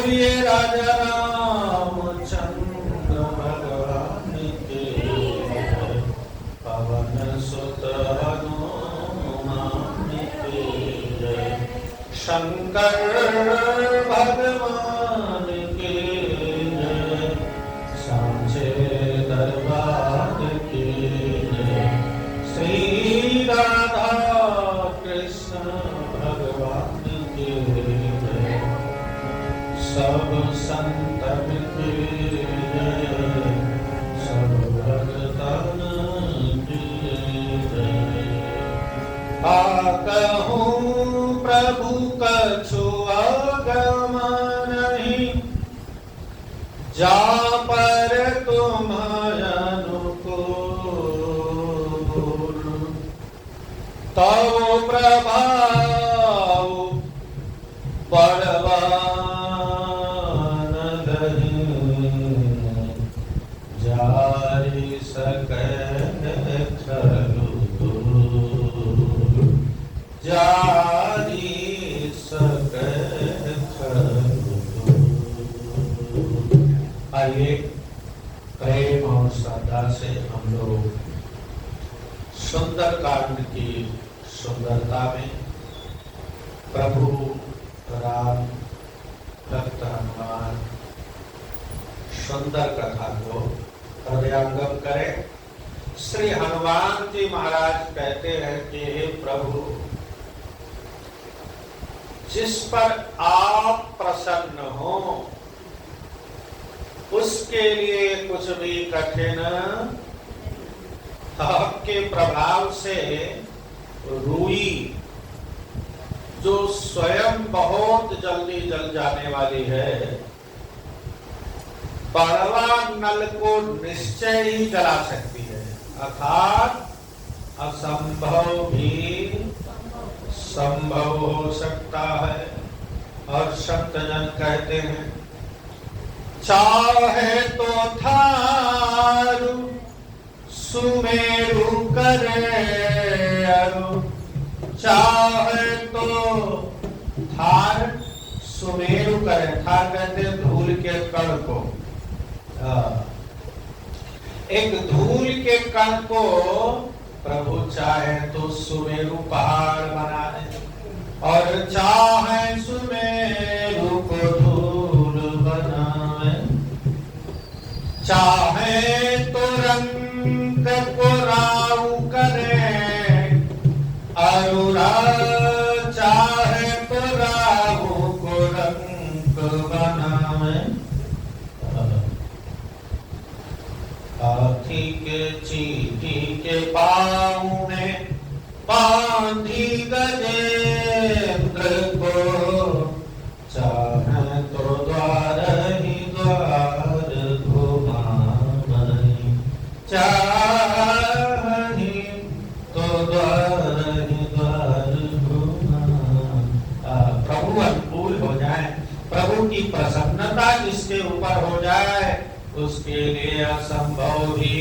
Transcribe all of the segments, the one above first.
बोलिए राजा रामचंद्र भगवान के पवन सुत हनुमान के जय। शंकर भगवान के जय। सांचे दरबार के जय। श्री राधा कृष्ण भगवान के जय। सब संतन के जय। सब भगतन के जय। कहूँ प्रभु कछु अगम नहीं, जा पर तुम अनुकूल। तव प्रभाव बड़वान नहीं, जारि सकै खलु दूर। जारि सकै खलु दूर। आइए प्रेम और श्रद्धा से हम लोग सुंदर कांड की सुंदरता में प्रभु राम भक्त हनुमान सुंदर कथा को हृदयंगम करें। श्री हनुमान जी महाराज कहते हैं कि हे प्रभु, जिस पर आप प्रसन्न हो उसके लिए कुछ भी कठिन आपके प्रभाव से रूई जो स्वयं बहुत जल्दी जल जाने वाली है, बड़वा नल को निश्चय ही जला सकती है। अर्थात असंभव भी संभव हो सकता है। और संत जन कहते हैं, चाहे तो थारु सुमेरु करे अरु। चाहे तो थार सुमेरु करे। थार कहते हैं धूल के कण को। एक धूल के कण को प्रभु चाहे तो सुमेरु पहाड़ बना दे, और चाहे सुमेरु को धूल बनाए। चाहे तो रंग को राऊ करे अरुरा। चाहे तो राहु को रंग बनाए। हाथी के चींटी के पाँव में बांधी गजेंद्र को। चाहे तो द्वार ही द्वार घुमाए। चाहे तो द्वार ही द्वार घुमाए। प्रभु अनुकूल हो जाए, प्रभु की प्रसन्नता जिसके ऊपर हो जाए, उसके लिए असंभव भी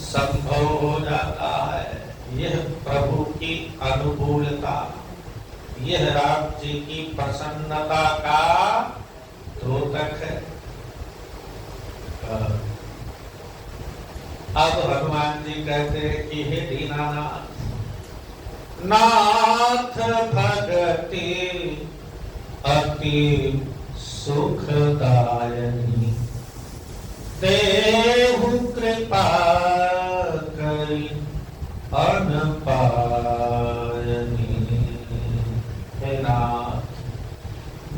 संभव हो जाता है। यह प्रभु की अनुकूलता, यह राम जी की प्रसन्नता का द्योतक है। अब हनुमान जी कहते हैं कि हे दीनानाथ, नाथ भगति अति सुखदायनी। देहु कृपा करी अनपायनी। हे नाथ,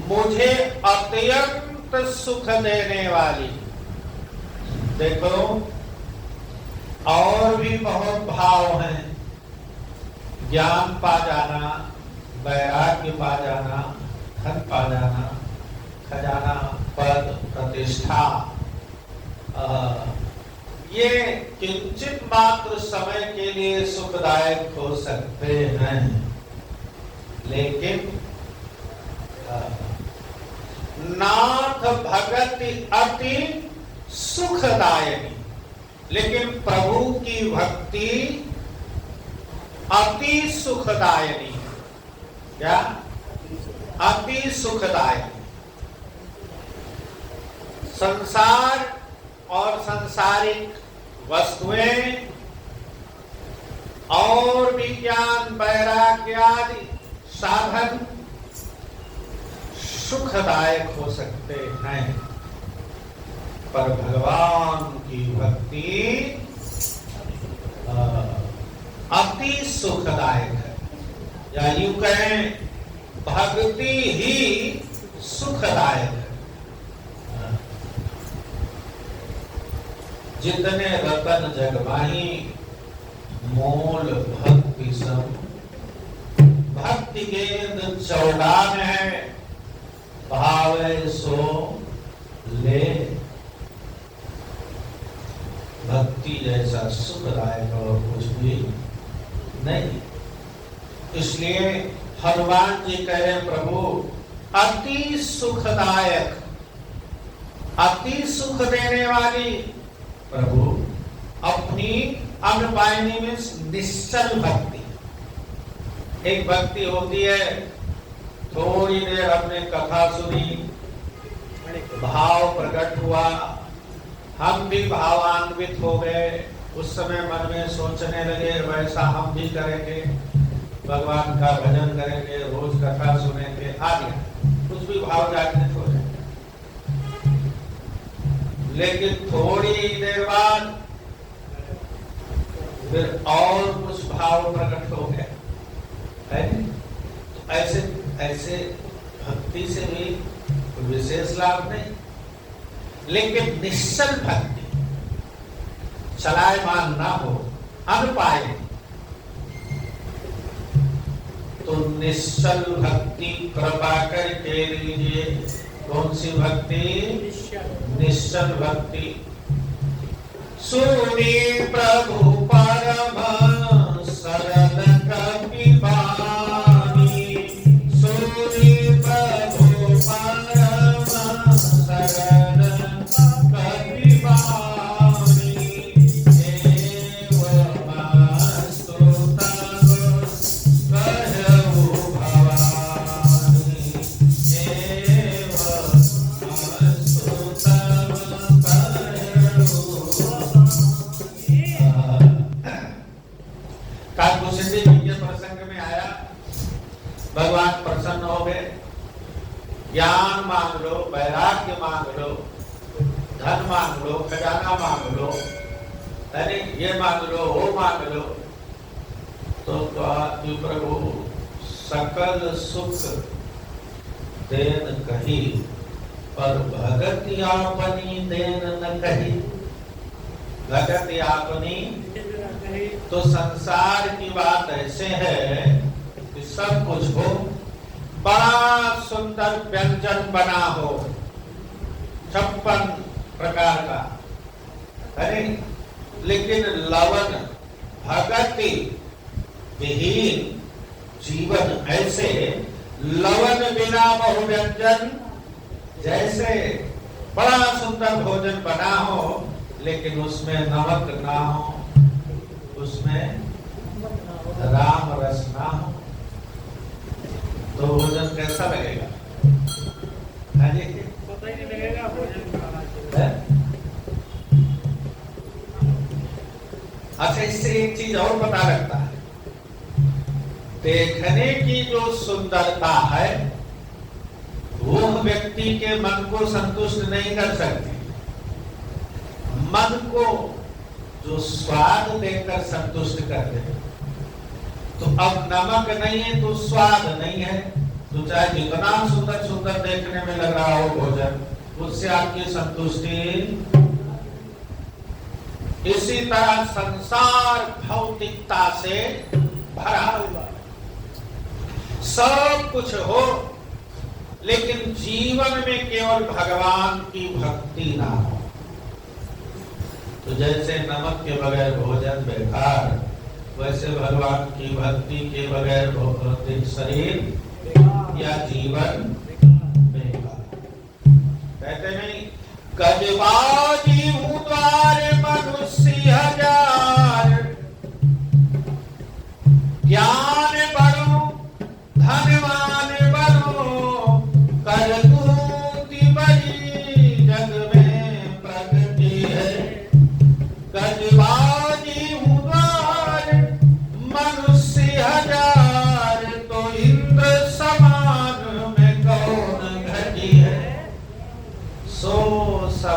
मुझे अत्यंत सुख देने वाली। देखो, और भी बहुत भाव हैं। ज्ञान पा जाना, वैराग्य पा जाना, धन पा जाना, खजाना, पद, प्रतिष्ठा, ये किंचित मात्र समय के लिए सुखदायक हो सकते हैं, लेकिन नाथ भगति अति सुखदायनी। लेकिन प्रभु की भक्ति अति सुखदायनी। क्या? अति सुखदायनी। संसार और सांसारिक वस्तुएं और विज्ञान वैराग्य आदि साधन सुखदायक हो सकते हैं, पर भगवान की भक्ति अति सुखदायक है, या यूं कहें भक्ति ही सुखदायक है। जितने रतन जग माही मोल भक्ति सम, भक्ति गेंद चौड़ान है भावे सो ले। भक्ति जैसा सुखदायक और कुछ भी नहीं। इसलिए हनुमान जी कहे प्रभु अति सुखदायक, अति सुख देने वाली प्रभु अपनी अनपायनी में निश्चल भक्ति। एक भक्ति होती है थोड़ी देर हमने कथा सुनी, भाव प्रकट हुआ, हम भी भावान्वित हो गए, उस समय मन में सोचने लगे वैसा हम भी करेंगे, भगवान का भजन करेंगे, रोज कथा सुनेंगे आदि, कुछ भी भाव जागृत हो जाए। लेकिन थोड़ी देर बाद फिर और कुछ भाव प्रकट हो गए, है? ऐसे ऐसे भक्ति से भी विशेष लाभ नहीं। लेकिन निश्चल भक्ति, चलायमान ना हो, अनपाए, तो निश्चल भक्ति कृपा करके लीजिए। कौन सी भक्ति? निश्चल भक्ति। सुनी प्रभु परम सरल कपि बानी, सुनी प्रभु परम सरल कपि बानी, एवमस्तु तव कहु भवानी, एवमस्तु तव कहु। के प्रसंग में आया, भगवान प्रसन्न हो गए, ज्ञान मांग लो, वैराग्य मांग लो, धन मांग लो, खजाना मांग लो, अरे ये मांग लो, वो मांग लो, तो प्रभु सकल सुख देन कही, पर भगति आपनी देन न कही। भगति आपनी, तो संसार की बात ऐसे है कि सब कुछ हो, बड़ा सुंदर व्यंजन बना हो 56 प्रकार का, अरे लेकिन लवन भगति विहीन जीवन, ऐसे लवन बिना बहु व्यंजन, जैसे बड़ा सुंदर भोजन बना हो लेकिन उसमें नमक ना हो, उसमें राम रस ना हो, तो भोजन कैसा लगेगा? पता ही नहीं लगेगा भोजन खाना। अच्छा, इससे एक चीज और पता लगता है, देखने की जो सुंदरता है वो व्यक्ति के मन को संतुष्ट नहीं कर सकती। मन को जो स्वाद देकर संतुष्ट कर दे, तो अब नमक नहीं है तो स्वाद नहीं है, तो चाहे जितना सुंदर सुंदर देखने में लग रहा हो भोजन, उससे आपकी संतुष्टि। इसी तरह संसार भौतिकता से भरा हुआ, सब कुछ हो लेकिन जीवन में केवल भगवान की भक्ति ना हो, तो जैसे नमक के बगैर भोजन बेकार, वैसे भगवान की भक्ति के बगैर भौतिक शरीर या जीवन बेकार। कहते नहीं, गजबाजी द्वार मनुष्य हजार, ज्ञान बनो धनवान बनो, कर दूती बड़ी जग में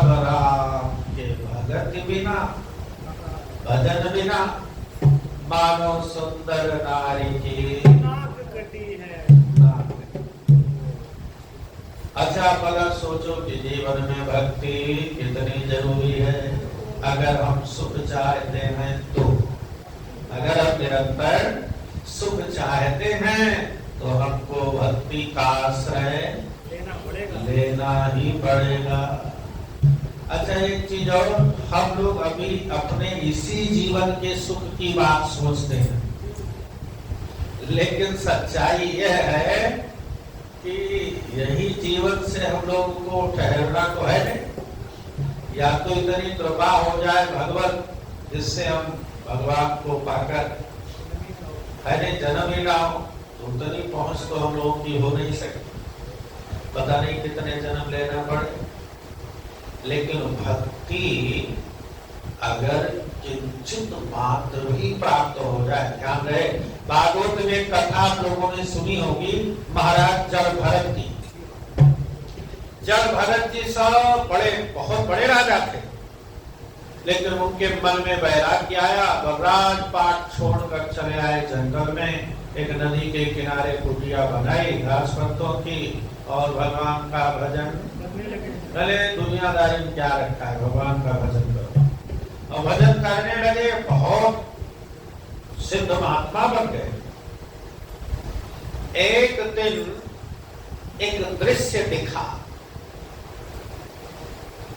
सब राम के भगत बिना, भजन बिना, मानो सुंदर नारी की नाक कटी है। अच्छा भला सोचो कि जीवन में भक्ति कितनी जरूरी है। अगर हम सुख चाहते हैं तो, अगर हम निरंतर सुख चाहते हैं तो हमको भक्ति का आश्रय लेना ही पड़ेगा। अच्छा एक चीज और, हम लोग अभी अपने इसी जीवन के सुख की बात सोचते हैं, लेकिन सच्चाई यह है कि यही जीवन से हम लोगों को ठहरना तो है नहीं। या तो इतनी कृपा हो जाए भगवत जिससे हम भगवान को पाकर है नहीं जन्म ही ना हो, तो उतनी पहुंच तो हम लोगों की हो नहीं सकती। पता नहीं कितने जन्म लेना पड़े, लेकिन भक्ति अगर किंचित मात्र भी प्राप्त हो जाए। ध्यान रहे, भागवत में कथा आप लोगों ने सुनी होगी महाराज जड़ भरत की। जड़ भरत जी सब बहुत बड़े राजा थे, लेकिन उनके मन में वैराग्य आया। बलराज पाठ छोड़कर चले आए जंगल में, एक नदी के किनारे कुटिया बनाई घास पत्तों की और भगवान का भजन। भले दुनियादारी में क्या रखा है, भगवान का भजन करो। और भजन करने लगे, बहुत सिद्ध महात्मा बन गए। एक दिन एक दृश्य दिखा,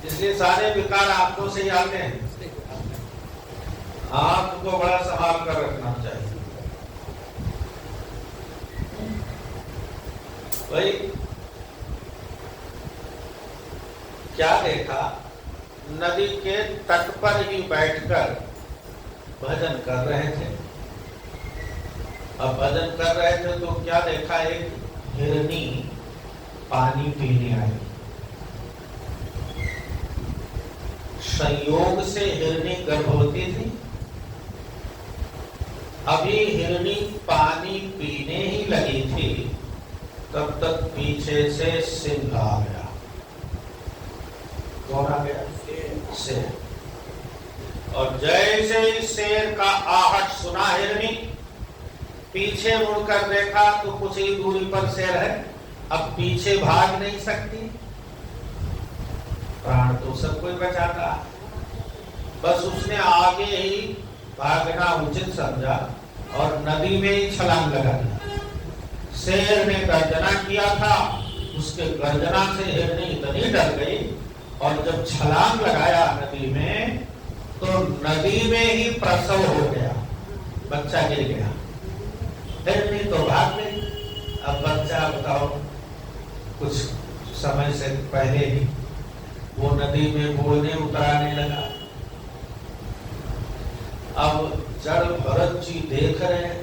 इसलिए सारे विकार आंखों से ही आते हैं। आंख को बड़ा संभाल कर रखना चाहिए। भाई क्या देखा, नदी के तट पर ही बैठकर भजन कर रहे थे। अब भजन कर रहे थे तो क्या देखा, एक हिरनी पानी पीने आई। संयोग से हिरनी गर्भवती थी। अभी हिरनी पानी पीने ही लगी थी, तब तक पीछे से सिंह आ गया। कौन आ गया? शेर। और जैसे ही शेर का आहट सुना हिरनी, पीछे मुड़कर देखा तो कुछ ही दूरी पर शेर है। अब पीछे भाग नहीं सकती, प्राण तो सब कोई बचाता, बस उसने आगे ही भागना उचित समझा और नदी में ही छलांग लगा दिया। शेर ने गर्जना किया था, उसके गर्जना से हिरनी इतनी डर गई और जब छलांग लगाया नदी में, तो नदी में ही प्रसव हो गया, बच्चा गिर गया। हिरनी तो भाग गई। अब बच्चा बताओ, कुछ समय से पहले ही वो नदी में बोलने उतराने लगा। अब जड़ भरत जी देख रहे हैं,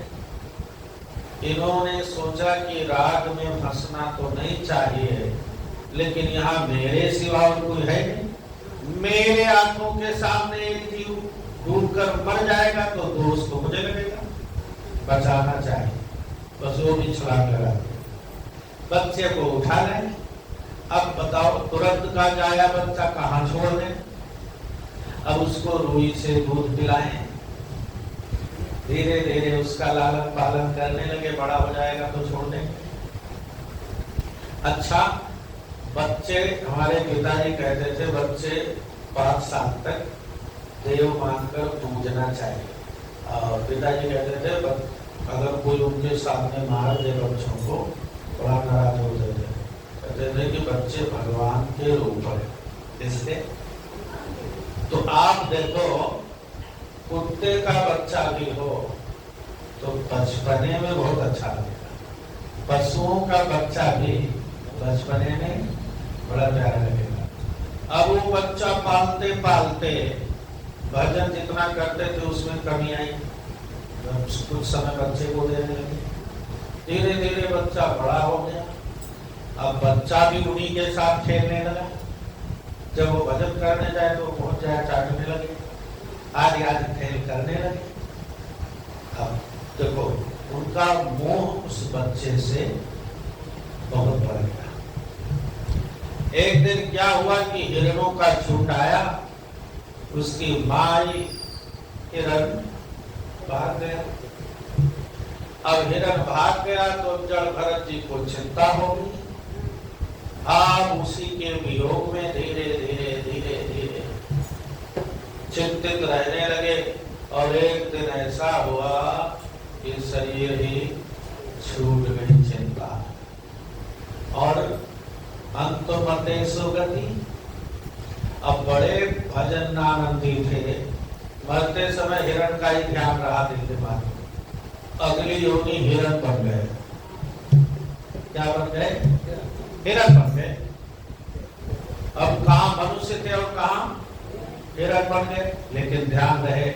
इन्होंने सोचा कि राग में फंसना तो नहीं चाहिए, लेकिन यहाँ मेरे सिवा और कोई है नहीं। मेरे आंखों के सामने एक जीव डूबकर मर जाएगा तो दोष तो मुझे लगेगा, बचाना चाहिए। बस वो भी छलांग लगा दिया, बच्चे को उठा लें। अब बताओ, तुरंत का जाया बच्चा कहाँ छोड़ दें? अब उसको रुई से दूध पिलाएं, धीरे धीरे उसका लालन पालन करने लगे, बड़ा हो जाएगा तो छोड़ देंगे। अच्छा, बच्चे, हमारे पिताजी कहते थे बच्चे 5 साल तक देव मानकर पूजना चाहिए। और पिताजी कहते थे अगर कोई उनके सामने मार दे बच्चों को, बड़ा नाराज होते थे। कहते थे कि बच्चे भगवान के रूप है, इसलिए। तो आप देखो, कुत्ते का बच्चा भी हो तो बचपने में बहुत अच्छा लगेगा, पशुओं का बच्चा भी बचपने में बड़ा प्यारा लगेगा। अब वो बच्चा पालते पालते भजन जितना करते थे उसमें कमी आई, कुछ समय बच्चे को देने लगे, धीरे धीरे बच्चा बड़ा हो गया। अब बच्चा भी उन्हीं के साथ खेलने लगा। जब वो भजन करने जाए तो पहुंच जाए, चाटने लगे, आदि आदि खेल करने लगे। अब देखो, उनका मोह उस बच्चे से बहुत बढ़ गया। एक दिन क्या हुआ कि हिरणों का झुंड आया, उसकी माई हिरण भाग गया। अब हिरण भाग गया तो जड़ भरत जी को चिंता हो गई। आप उसी के वियोग में धीरे धीरे धीरे धीरे चिंतित रहने लगे। और एक दिन ऐसा हुआ कि शरीर ही छूट गई चिंता, और अंतमते सुगति। अब बड़े भजन आनंदी थे, मरते समय हिरण का ही ध्यान रहा दिल दिमाग में। अगली योनि हिरण बन गए। क्या बन गए? हिरण बन गए। अब कहाँ मनुष्य थे और कहाँ हिरण बन गए। लेकिन ध्यान रहे,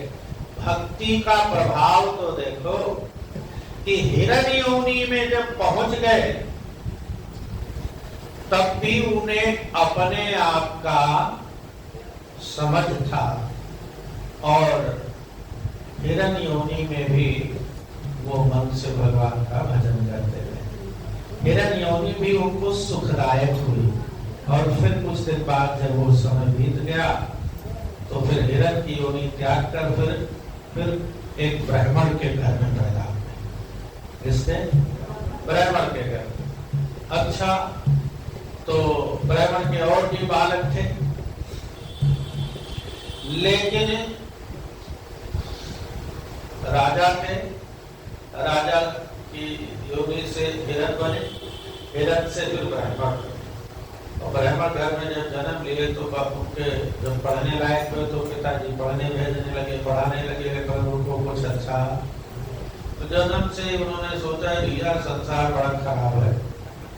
भक्ति का प्रभाव तो देखो कि हिरण योनि में जब पहुंच गए तब भी उन्हें अपने आप का समझ था, और हिरण योनि में भी वो मन से भगवान का भजन करते रहे। हिरण योनि भी उनको सुखदायक हुई। और फिर कुछ दिन बाद जब वो समय बीत गया तो फिर हिरण की योनि त्याग कर फिर एक ब्राह्मण के घर में पैदा हुए। इससे ब्राह्मण के घर। अच्छा, तो ब्राह्मण के और भी बालक थे, लेकिन राजा थे। राजा की योनि से हिरण बने, हिरण से फिर ब्राह्मण। और ब्राह्मण घर में जब जन्म लिए तो बापू के जब पढ़ने लायक हुए तो पिताजी पढ़ने भेजने लगे, पढ़ाने लगे, लेकिन उनको कुछ अच्छा। तो जन्म से उन्होंने सोचा भैया संसार बड़ा खराब है,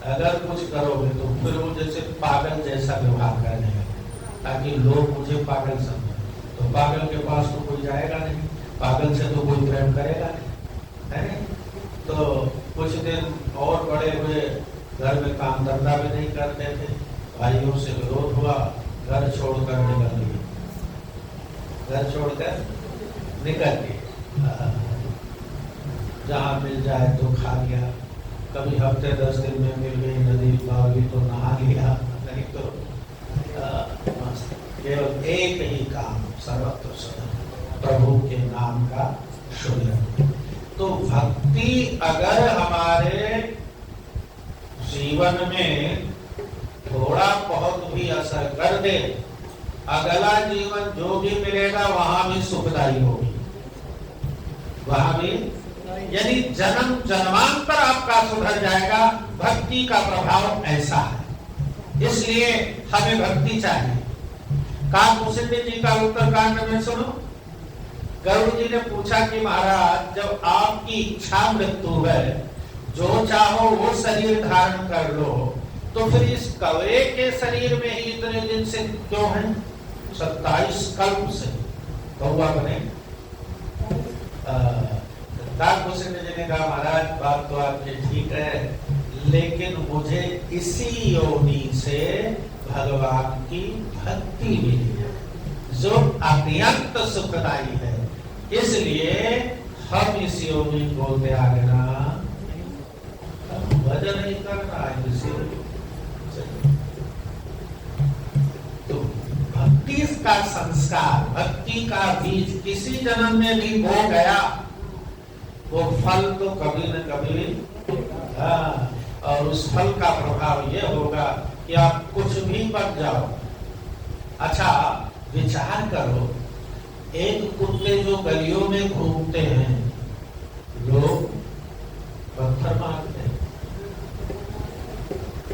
अगर कुछ करोगे तो फिर वो जैसे पागल जैसा व्यवहार करने लगे, ताकि लोग मुझे पागल समझे। तो पागल के पास तो कोई जाएगा नहीं, पागल से तो कोई प्रेम करेगा नहीं, है नहीं? तो कुछ दिन और बड़े हुए, घर में काम धंधा भी नहीं करते थे, भाइयों से विरोध हुआ, घर छोड़कर निकल लिए। घर छोड़कर निकल गए, जहाँ मिल जाए तो खा लिया, कभी हफ्ते 10 दिन में मिल गई नदी बावली तो नहा लिया, नहीं तो केवल एक ही काम, सर्वत्र सदा प्रभु के नाम का सुमिरन। तो भक्ति अगर हमारे जीवन में थोड़ा बहुत भी असर कर दे, अगला जीवन जो भी मिलेगा वहां भी सुखदायी होगी, वहां भी, यानी जन्म जन्मांतर आपका सुधर जाएगा। भक्ति का प्रभाव ऐसा है, इसलिए हमें भक्ति चाहिए। काकभूषण जी का उत्तरकांड में सुनो, गरुड़ जी ने पूछा कि महाराज जब आपकी इच्छा मृत्यु है, जो चाहो वो शरीर धारण कर लो, तो फिर इस कौवे के शरीर में ही इतने दिन से क्यों है? 27 कल्प से कौवा बने। काकभूषण जी ने कहा महाराज बात तो आपकी ठीक है, लेकिन मुझे इसी योनि से भगवान की भक्ति मिली है जो अत्यंत सुखदायी है, इसलिए हम इस योनि को त्यागना, भजन नहीं करना है इसी। तो भक्ति का संस्कार, भक्ति का बीज किसी जन्म में भी हो गया, वो फल तो कभी न कभी, और उस फल का प्रभाव ये होगा कि आप कुछ भी बन जाओ। अच्छा विचार करो, एक कुत्ते जो गलियों में घूमते हैं, लोग पत्थर मारते हैं,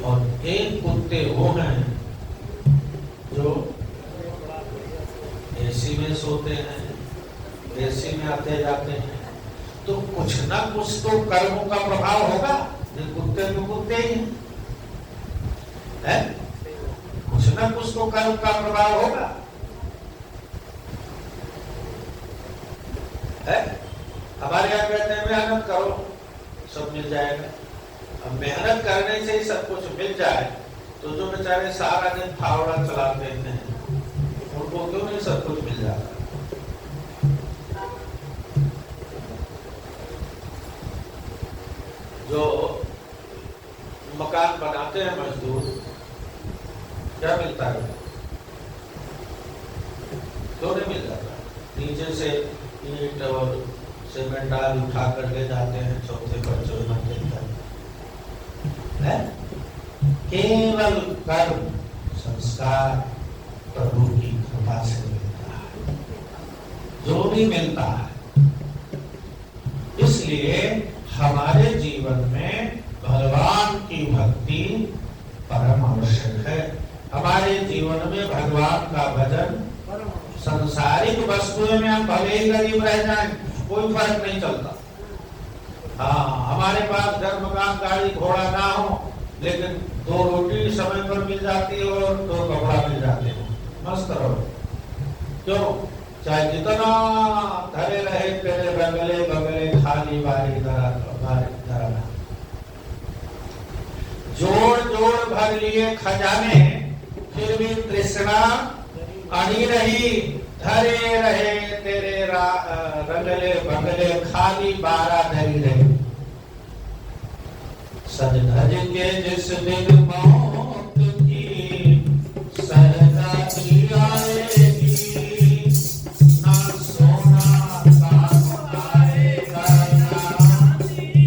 और एक कुत्ते वो हैं जो एसी में सोते हैं, एसी में आते जाते हैं। तो कुछ ना कुछ तो कर्मों का प्रभाव होगा, कुत्ते तो कुत्ते ही हैं, कुछ ना कुछ तो कर्म का प्रभाव होगा, है? हमारे यहाँ कहते हैं मेहनत करो सब मिल जाएगा। अब मेहनत करने से ही सब कुछ मिल जाए तो जो बेचारे सारा दिन फावड़ा चलाते हैं उनको क्यों नहीं सब कुछ मिल जाता? जो मकान बनाते हैं मजदूर, क्या मिलता है? क्यों नहीं मिल जाता? नीचे से ईंट और सीमेंट डाल उठा कर ले जाते हैं चौथे पर मंजिल तक, है? केवल कर्म संस्कार प्रभु की कृपा से मिलता है, जो भी मिलता है। इसलिए हमारे जीवन में भगवान की भक्ति परम आवश्यक है। हमारे जीवन में भगवान का भजन, संसारिक वस्तुओं में हम भले ही गरीब रह जाएं, कोई फर्क नहीं चलता। हाँ, हमारे पास घर मकान गाड़ी घोड़ा ना हो, लेकिन 2 रोटी समय पर मिल जाती है और 2 कपड़ा मिल जाते हैं, मस्त रहो। क्यों? चाहे जितना धरे रहे तेरे बगले बगले खाली बारी धरा, जोड़ जोड़ भर लिए खजाने, फिर भी तृष्णा अड़ी रही, धरे रहे तेरे रंगले बगले खाली बारा धरी रही। सज धज के जिस दिन मौत की सहजाती आएगी, ना सोना काम आएगा ना चांदी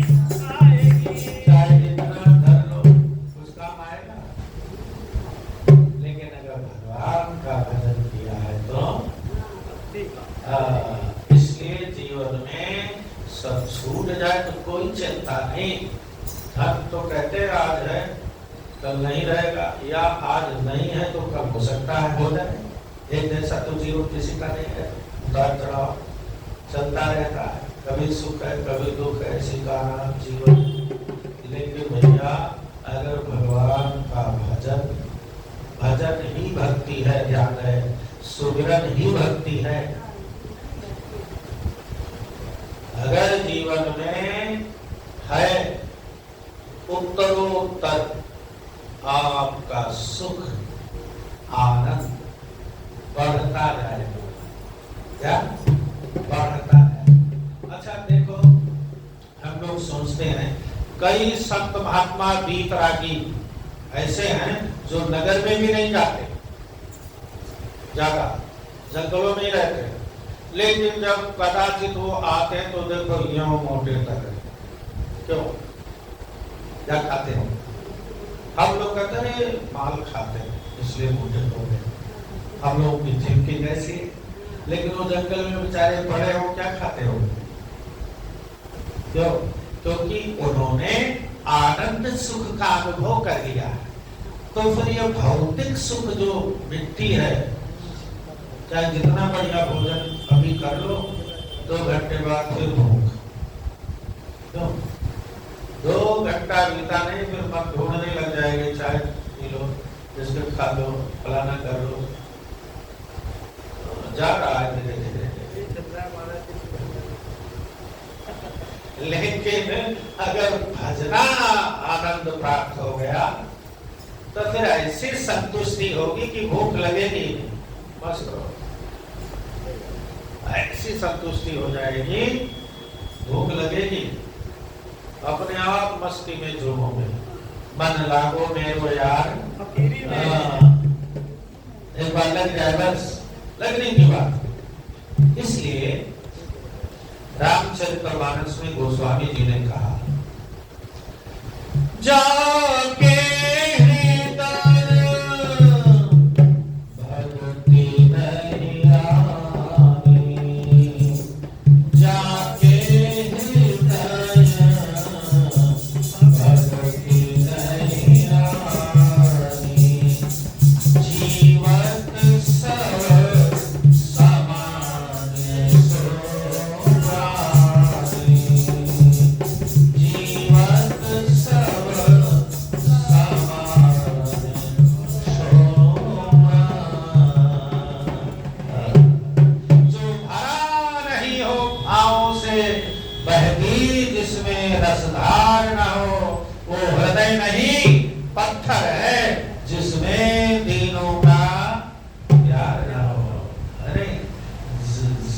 आएगी। चाहे जितना धर लो कुछ काम आएगा, लेकिन अगर भगवान का भजन किया है तो इसलिए जीवन में सब छूट जाए तो कोई चिंता नहीं। धन तो कहते आज है कल नहीं रहेगा, या आज नहीं है तो कल हो सकता है हो जाए। एक जैसा तो जीवन किसी का नहीं है, उतार चढ़ाव चलता रहता है, कभी सुख है कभी दुख है, इसी का नाम जीवन। लेकिन भैया अगर भगवान का भजन ही भक्ति है, ध्यान है, सुमिरन ही भक्ति है। अगर जीवन में है उत्तरोत्तर आपका सुख आनंद बढ़ता जाएगा, क्या बढ़ता है। अच्छा देखो, हम लोग सोचते हैं कई संत महात्मा वीतरागी ऐसे हैं जो नगर में भी नहीं जाते, ज्यादा जंगलों में ही रहते हैं, लेकिन जब कदाचित वो आते हैं तो देखो यूं मोटे तक। क्यों? क्या खाते हो? हम लोग कहते हैं माल खाते हैं इसलिए मोटे हो गए, हम लोग की थिंकिंग ऐसी। लेकिन वो जंगल में बेचारे पड़े हो, क्या खाते हो? क्यों? क्योंकि उन्होंने आनंद सुख का अनुभव कर लिया है। तो फिर ये भौतिक सुख जो मिट्टी है, चाहे जितना बढ़िया भोजन अभी कर लो, 2 घंटे बाद फिर भूख। क्यों? 2 घंटा बीता नहीं फिर मन ढूंढने लग जाएगी, चाय पी लो, बिस्किट खा लो, फलाना कर लो, जा रहा है धीरे धीरे। लेकिन अगर भजना आनंद प्राप्त हो गया तो फिर ऐसी संतुष्टि होगी कि भूख लगेगी नहीं, बस करो, ऐसी संतुष्टि हो जाएगी, भूख लगेगी, अपने आप मस्ती में झूमोगे। मन लागो मेरो यार, एक बार लग जाए बस, लगने की बात। इसलिए रामचरितमानस में गोस्वामी जी ने कहा, जाके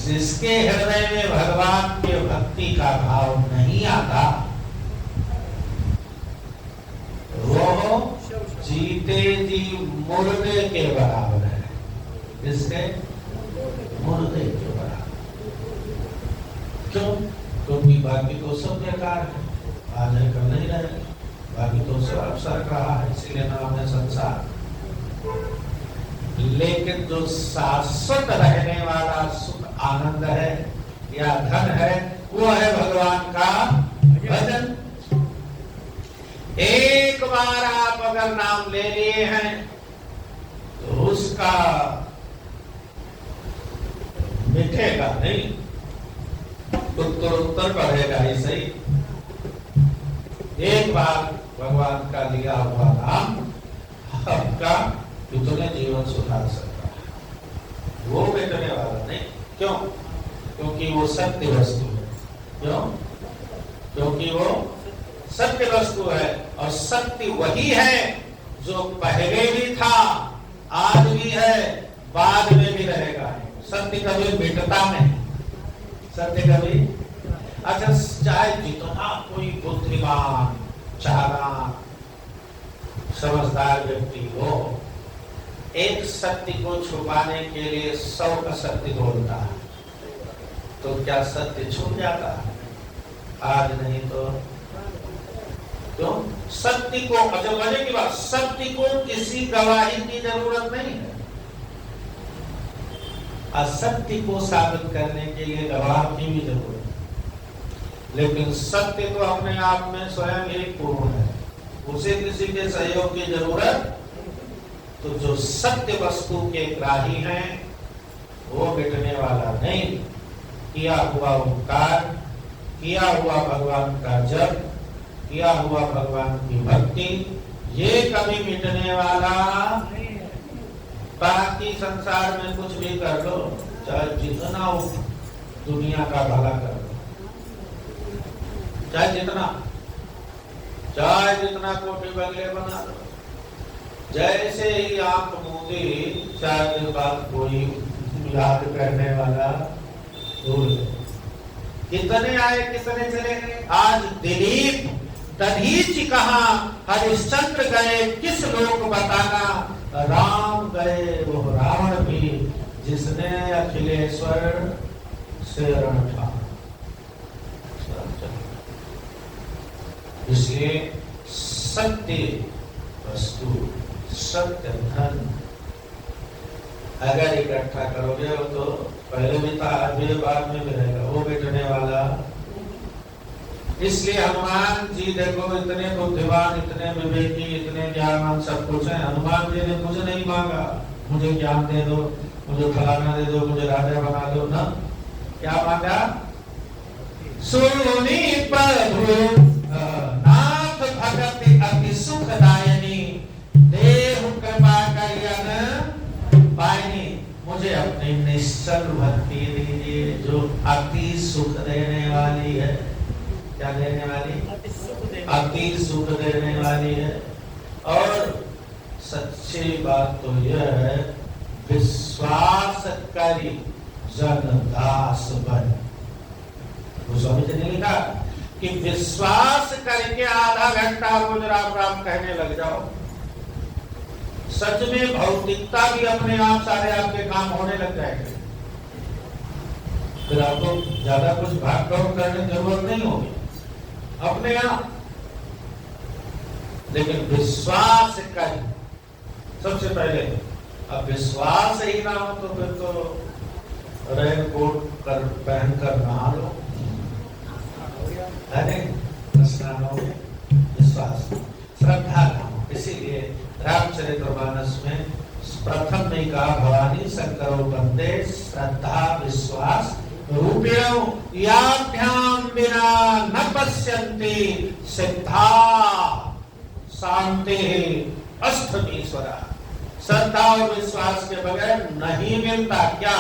जिसके हृदय में भगवान के भक्ति का भाव नहीं आता, वो जीते जी मुर्दे के बराबर है। किसके? मुर्दे के बराबर। क्यों? क्योंकि बाकी तो सब बेकार है, आज है कल नहीं रहे, बाकी तो सब अवसर रहा है, इसीलिए नाम है संसार। लेकिन जो शाश्वत रहने वाला सुख आनंद है या धन है, वो है भगवान का भजन। एक बार आप अगर नाम ले लिए हैं तो उसका मिटेगा नहीं, उत्तर बढ़ेगा ही सही। एक बार भगवान का लिया हुआ नाम आपका इतने जीवन सुधार सकता है, वो मिटने वाला नहीं। क्यों? क्योंकि वो सत्य वस्तु है। क्यों? क्योंकि वो सत्य वस्तु है, और सत्य वही है जो पहले भी था, आज भी है, बाद में भी रहेगा। सत्य कभी मिटता नहीं, सत्य कभी। अच्छा, चाहे जितना कोई बुद्धिमान, चालाक, समझदार व्यक्ति हो, एक सत्य को छुपाने के लिए 100 असत्य बोलता है, तो क्या सत्य छुप जाता है? आज नहीं तो क्यों? सत्य को, अच्छा मजे की बात, सत्य को किसी गवाही की जरूरत नहीं है। असत्य को साबित करने के लिए गवाह की भी जरूरत है, लेकिन सत्य तो अपने आप में स्वयं ही पूर्ण है, उसे किसी के सहयोग की जरूरत। तो जो सत्य वस्तु के ग्राही हैं वो मिटने वाला नहीं। किया हुआ ओंकार, किया हुआ भगवान का जप, किया हुआ भगवान की भक्ति, ये कभी मिटने वाला नहीं है। बाकी संसार में कुछ भी कर लो, चाहे जितना दुनिया का भला कर लो, चाहे जितना कोठी बंगले बना लो, जैसे ही आंख मूंदी, शायद बात कोई याद करने वाला भूल गए। कितने आए, कितने चले गए। आज दिलीप दधीच कहाँ, हरिश्चंद्र गए किस लोक बताना, राम गए वो रावण भी, जिसने अखिलेश्वर से रण था। इसलिए सत्य वस्तु, सत्य धन अगर इकट्ठा करोगे हो तो पहले भी था, आज भी, बाद में भी रहेगा, वो मिटने वाला। इसलिए हनुमान जी देखो, इतने बुद्धिमान, इतने विवेकी, इतने ज्ञानवान सब कुछ है। हनुमान जी ने कुछ नहीं मांगा, मुझे ज्ञान दे दो, मुझे फलाना दे दो, मुझे राजा बना दो, ना। क्या मांगा? सुनी प्रभु नाथ भगति अति सुखदायिनी, देहु कृपा करियन पायनी। मुझे अपनी निश्चल भक्ति दीजिए जो अति सुख देने वाली है। क्या देने वाली? अति सुख देने वाली है। और सच्ची बात तो यह है, विश्वास करी जन दास बन। स्वामी जी ने लिखा कि विश्वास करके आधा घंटा रोज राम राम कहने लग जाओ, सच में भौतिकता भी अपने आप, सारे आपके काम होने लग जाएंगे। फिर आपको ज्यादा कुछ भाग दौड़ करने की जरूरत नहीं होगी, अपने आप। लेकिन विश्वास कर सबसे पहले। अब विश्वास ही ना हो तो फिर तो रेन कोट कर पहन कर नहा लो, स्नान हो गया। विश्वास, श्रद्धा ना हो। इसीलिए रामचरितमानस में प्रथम ने कहा, भवानी शंकरो बंदे श्रद्धा विश्वास रूपिणो याभ्याम बिना न पश्यन्ति सिद्धा शांति अष्टमीश्वरा। श्रद्धा और विश्वास के बगैर नहीं मिलता क्या?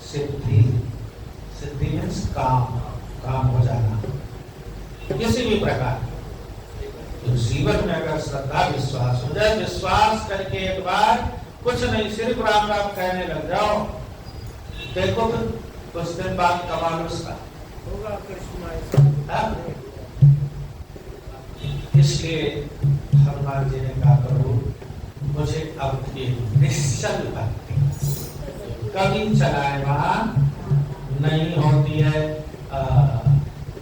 सिद्धि। सिद्धि मीन्स काम हो जाना किसी भी प्रकार। तो जीवन में अगर श्रद्धा विश्वास हो जाए, विश्वास करके एक बार कुछ नहीं, सिर्फ राम राम कहने लग जाओ, देखो फिर कुछ दिन बाद कमाल उसका होगा। इसलिए हनुमान जी ने कहा, प्रभु अब ये निश्चल भक्ति कभी चलाए वहां नहीं होती है।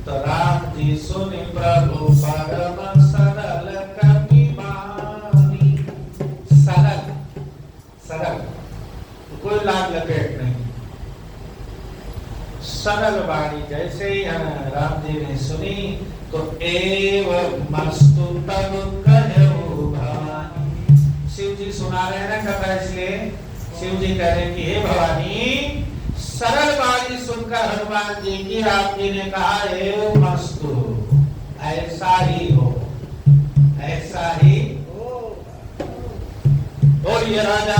तो राम जी सुनि प्रभु परम सरल कवि वाणी। सरल सरल तो कोई लाग लपेट नहीं, सरल वाणी जैसे ही राम जी ने सुनी तो एवं मस्तु तब कहु भवानी। शिव जी सुना रहे हैं ना कथा, इसलिए शिव जी कह रहे कि हे भवानी, सरल वाणी सुनकर हनुमान जी की राम जी ने कहा एवं मस्तु, ऐसा ही हो, ऐसा ही हो। बोलिए राजा